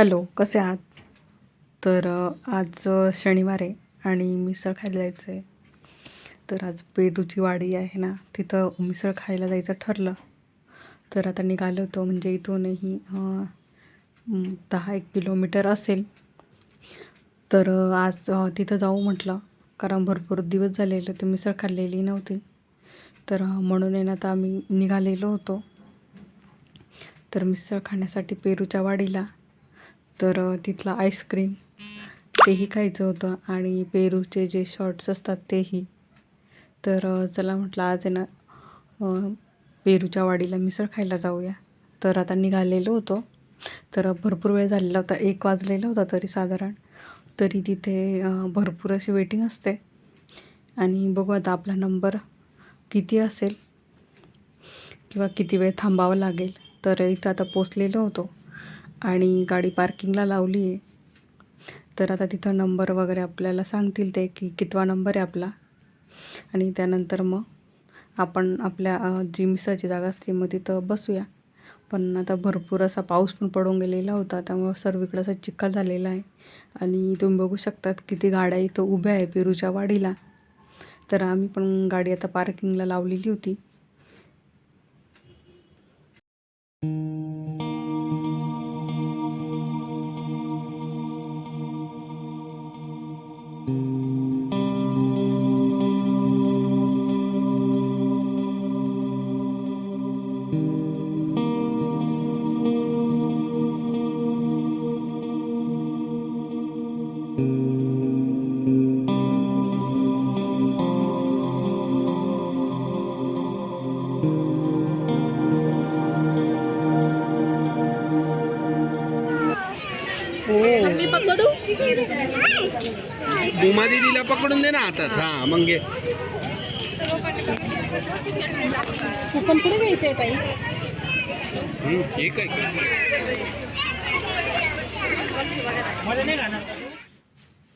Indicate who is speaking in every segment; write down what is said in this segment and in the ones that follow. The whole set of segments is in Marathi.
Speaker 1: हॅलो, कसे आहात? तर आज शनिवार आहे आणि मिसळ खायला जायचं आहे. तर आज पेरूची वाडी आहे ना, तिथं मिसळ खायला जायचं ठरलं. तर आता निघालो होतो, म्हणजे इथूनही 10-1 किलोमीटर असेल. तर आज तिथं जाऊ म्हटलं, कारण भरपूर दिवस झालेले ते मिसळ खाल्लेली नव्हती. तर म्हणून आहे ना, आता आम्ही निघालेलो होतो. तर मिसळ खाण्यासाठी पेरूच्या वाडीला. तर तिथला आईस्क्रीम तेही खायचं होतं आणि पेरूचे जे शॉर्ट्स असतात तेही. तर चला म्हटलं आज आहे ना पेरूच्या वाडीला मिसळ खायला जाऊया. तर आता निघालेलो होतो. तर भरपूर वेळ झालेला होता, 1 वाजलेला होता तरी साधारण. तरी तिथे भरपूर अशी वेटिंग असते आणि बघू आता आपला नंबर किती असेल किंवा किती वेळ थांबावं लागेल. तर इथं आता पोचलेलो होतो आणि गाडी पार्किंगला लावली आहे. तर आता तिथं नंबर वगैरे आपल्याला सांगतील ते की कितवा नंबर आहे आपला, आणि त्यानंतर मग आपण आपल्या जी मिसळची जागा असते मग तिथं बसूया. पण आता भरपूर असा पाऊस पण पडून गेलेला होता, त्यामुळे सर्वीकडे असा चिखल झालेला आहे आणि तुम्ही बघू शकतात किती गाड्या इथं उभ्या आहे पेरूच्या वाडीला. तर आम्ही पण गाडी आता पार्किंगला लावलेली होती.
Speaker 2: मी पकडू?
Speaker 3: बुमा दीदीला पकडून दे ना हातात. हा मग घे.
Speaker 2: कुपन कुठे घ्यायचंय ताई?
Speaker 3: हे काय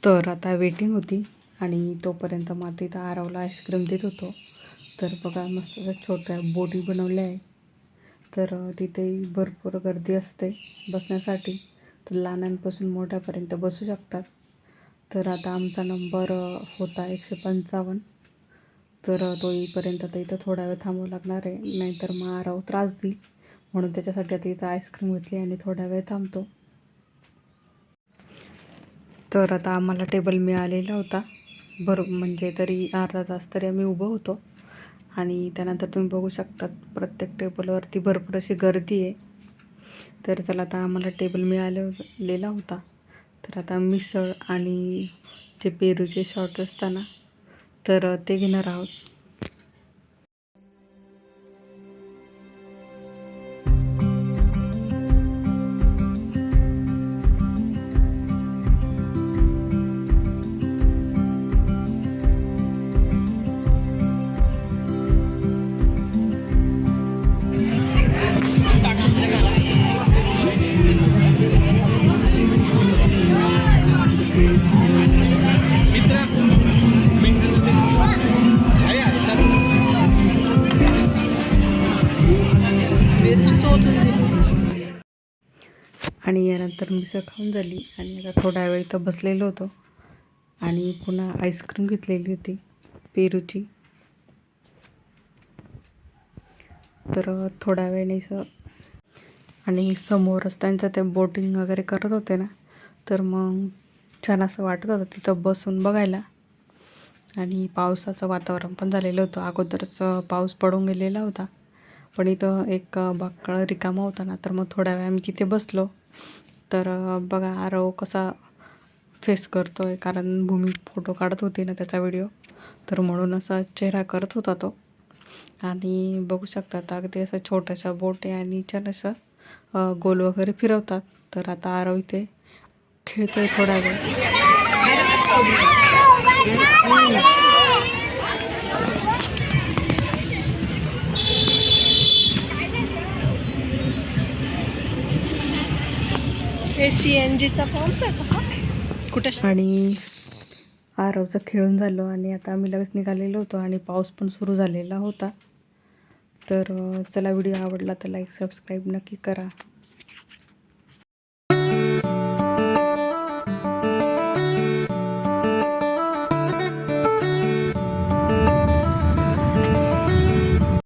Speaker 1: तर आता वेटिंग होती आणि तोपर्यंत मग तिथं आरवला आईस्क्रीम देत होतो. तर बघा मस्त असं छोट्या बोटी बनवल्या आहे. तर तिथेही भरपूर गर्दी असते बसण्यासाठी. तर लहानांपासून मोठ्यापर्यंत बसू शकतात. तर आता आमचा नंबर होता 155. तर तो येईपर्यंत आता इथं थोडा वेळ थांबावं लागणार आहे, नाहीतर मग आरव त्रास देईल. म्हणून त्याच्यासाठी आता इथं आईस्क्रीम घेतली आणि थोडा वेळ थांबतो. तर आता आम्हाला टेबल मिळालेला होता. म्हणजे तरी अर्धा तास तरी आम्ही उभं होतो. आणि त्यानंतर तुम्ही बघू शकतात प्रत्येक टेबलवरती भरपूर अशी गर्दी आहे. तर चला आता आम्हाला टेबल मिळालेला होता. तर आता मिसळ आणि जे पेरूचे शॉर्ट असताना तर ते घेणार आहोत. आणि यानंतर मिसळ खाऊन झाली आणि आता थोडा वेळ इथं बसलेलो होतो आणि पुन्हा आईस्क्रीम घेतलेली होती पेरूची. तर थोड्या वेळेने आणि समोरच त्यांचं ते बोटिंग वगैरे करत होते ना, तर मग छान असं वाटत होतं तिथं बसून बघायला. आणि पावसाचं वातावरण पण झालेलं होतं, अगोदरच पाऊस पडून गेलेला होता. पण इथं एक बाकळा रिकामा होता ना, तर मग थोड्या वेळ आम्ही तिथे बसलो. तर बघा आरव कसा फेस करतो आहे, कारण भूमी फोटो काढत होती ना त्याचा व्हिडिओ, तर म्हणून असा चेहरा करत होता तो. आणि बघू शकतात अगदी असं छोट्याशा बोट आहे आणि छान असं गोल वगैरे फिरवतात. तर आता आरव इथे खेळतोय थोडा वेळ.
Speaker 2: CNGचा पंप आहे का कुठे?
Speaker 1: आणि आरवचं खेळून झालं आणि आता आम्ही लगेच निघालेलो होतो आणि पाऊस पण सुरू झालेला होता. तर चला, व्हिडिओ आवडला तर लाईक सबस्क्राईब नक्की करा.